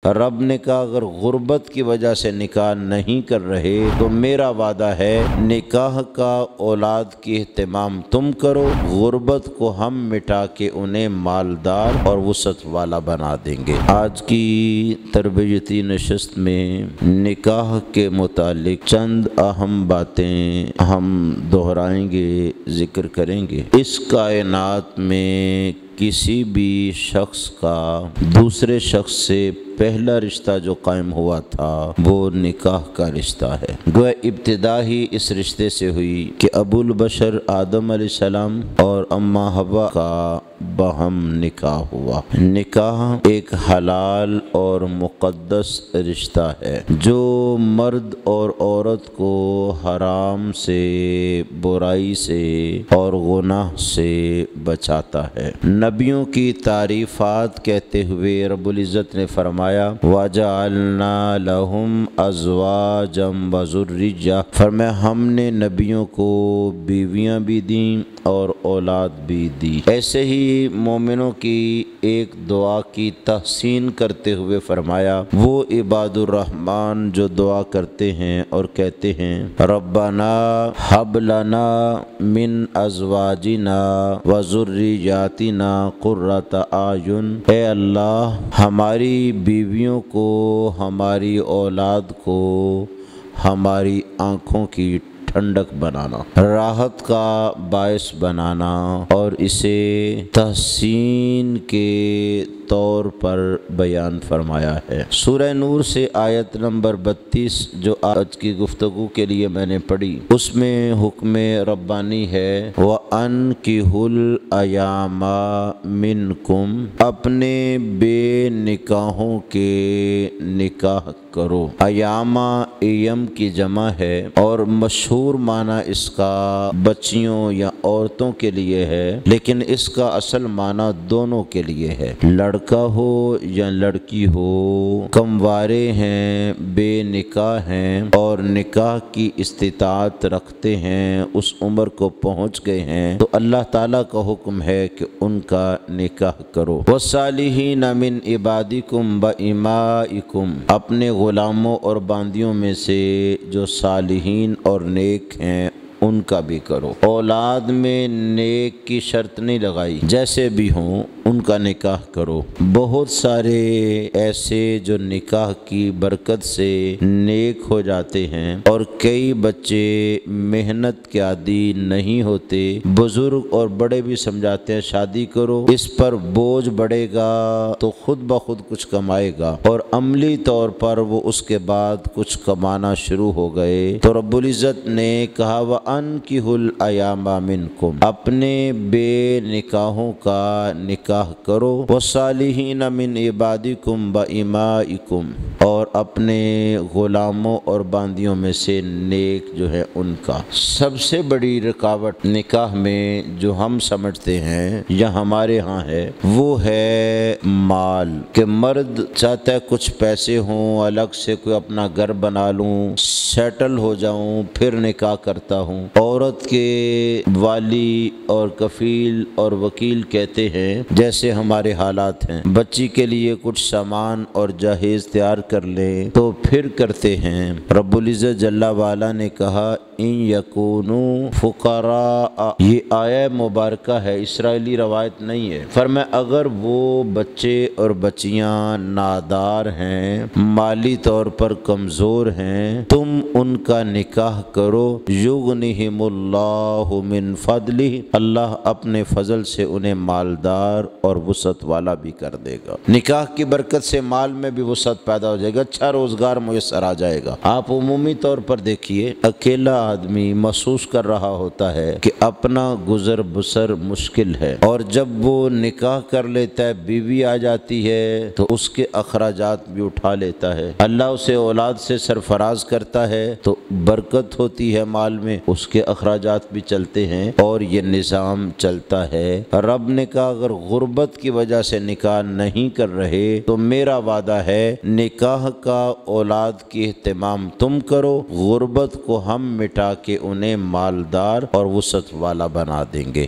رب نے کہا اگر غربت کی وجہ سے نکاح نہیں کر رہے تو میرا وعدہ ہے نکاح کا اولاد کی اہتمام تم کرو، غربت کو ہم مٹا کے انہیں مالدار اور وسعت والا بنا دیں گے۔ آج کی تربیتی نشست میں نکاح کے متعلق چند اہم باتیں ہم دہرائیں گے، ذکر کریں گے۔ اس کائنات میں کسی بھی شخص کا دوسرے شخص سے پہلا رشتہ جو قائم ہوا تھا وہ نکاح کا رشتہ ہے۔ گویا ابتدا ہی اس رشتے سے ہوئی کہ ابو البشر آدم علیہ السلام اور اماں حوا کا باہم نکاح ہوا۔ نکاح ایک حلال اور مقدس رشتہ ہے جو مرد اور عورت کو حرام سے، برائی سے اور گناہ سے بچاتا ہے۔ نبیوں کی تعریفات کہتے ہوئے رب العزت نے فرمایا وَجَعَلْنَا لَهُمْ أَزْوَاجًا وَذُرِّيَّةً، فرمایا ہم نے نبیوں کو بیویاں بھی دیں اور اولاد بھی دی۔ ایسے ہی مومنوں کی ایک دعا کی تحسین کرتے ہوئے فرمایا وہ عباد الرحمن جو دعا کرتے ہیں اور کہتے ہیں ربنا ہب لنا من ازواجنا وذریاتنا قرۃ اعین، اے اللہ ہماری بیویوں کو، ہماری اولاد کو ہماری آنکھوں کی ٹھنڈک بنانا، راحت کا باعث بنانا، اور اسے تحسین کے طور پر بیان فرمایا ہے۔ سورہ نور سے آیت نمبر 32 جو آج کی گفتگو کے لیے میں نے پڑھی، اس میں حکم ربانی ہے وَأَنْكِحُوا الْأَيَامَ مِنْكُمْ، اپنے بے نکاحوں کے نکاح کرو۔ ایامہ ایم کی جمع ہے اور مشہور معنی اس کا بچیوں یا عورتوں کے لیے ہے، لیکن اس کا اصل معنی دونوں کے لیے ہے، لڑکا ہو یا لڑکی ہو، کموارے ہیں، بے نکاح ہیں اور نکاح کی استطاعت رکھتے ہیں، اس عمر کو پہنچ گئے ہیں، تو اللہ تعالیٰ کا حکم ہے کہ ان کا نکاح کرو۔ وَالصَّالِحِينَ مِنْ عِبَادِكُمْ وَإِمَائِكُمْ، اپنے غلاموں اور باندیوں میں سے جو صالحین اور نیک ہیں ان کا بھی کرو۔ اولاد میں نیک کی شرط نہیں لگائی، جیسے بھی ہوں ان کا نکاح کرو۔ بہت سارے ایسے جو نکاح کی برکت سے نیک ہو جاتے ہیں اور کئی بچے محنت کے عادی نہیں ہوتے، بزرگ اور بڑے بھی سمجھاتے ہیں شادی کرو، اس پر بوجھ بڑھے گا تو خود بخود کچھ کمائے گا، اور عملی طور پر وہ اس کے بعد کچھ کمانا شروع ہو گئے، تو رب العزت نے کہا وَأَنْكِحُوا الْأَيَامَ مِنْكُمْ، اپنے بے نکاحوں کا نکاح کرو، وَالصَّالِحِينَ مِنْ عِبَادِكُمْ وَإِمَائِكُمْ، اور اپنے غلاموں اور باندیوں میں سے نیک جو ہے ان کا۔ سب سے بڑی رکاوٹ نکاح میں جو ہم سمجھتے ہیں یا ہمارے ہاں ہے وہ ہے مال، کہ مرد چاہتا ہے کچھ پیسے ہوں، الگ سے کوئی اپنا گھر بنا لوں، سیٹل ہو جاؤں، پھر نکاح کرتا ہوں۔ عورت کے والی اور کفیل اور وکیل کہتے ہیں جیسے ہمارے حالات ہیں، بچی کے لیے کچھ سامان اور جہیز تیار کر لیں تو پھر کرتے ہیں۔ رب العزت جل وعلا نے کہا ان یکونوا فقراء، یہ آیہ مبارکہ ہے، اسرائیلی روایت نہیں ہے، فرمایا اگر وہ بچے اور بچیاں نادار ہیں، مالی طور پر کمزور ہیں، تم ان کا نکاح کرو، یغنہم اللہ من فضلہ، اللہ اپنے فضل سے انہیں مالدار اور وسعت والا بھی کر دے گا۔ نکاح کی برکت سے مال میں بھی وسعت پیدا ہو جائے گا، اچھا روزگار میسر آ جائے گا۔ آپ عمومی طور پر دیکھیے اکیلا آدمی محسوس کر رہا ہوتا ہے کہ اپنا گزر بسر مشکل ہے، اور جب وہ نکاح کر لیتا ہے، بیوی آ جاتی ہے تو اس کے اخراجات بھی اٹھا لیتا ہے، اللہ اسے اولاد سے سرفراز کرتا ہے تو برکت ہوتی ہے مال میں، اس کے اخراجات بھی چلتے ہیں اور یہ نظام چلتا ہے۔ رب نے کہا اگر غربت کی وجہ سے نکاح نہیں کر رہے تو میرا وعدہ ہے نکاح کا اولاد کی اہتمام تم کرو، غربت کو ہم مٹا کے انہیں مالدار اور وسعت والا بنا دیں گے۔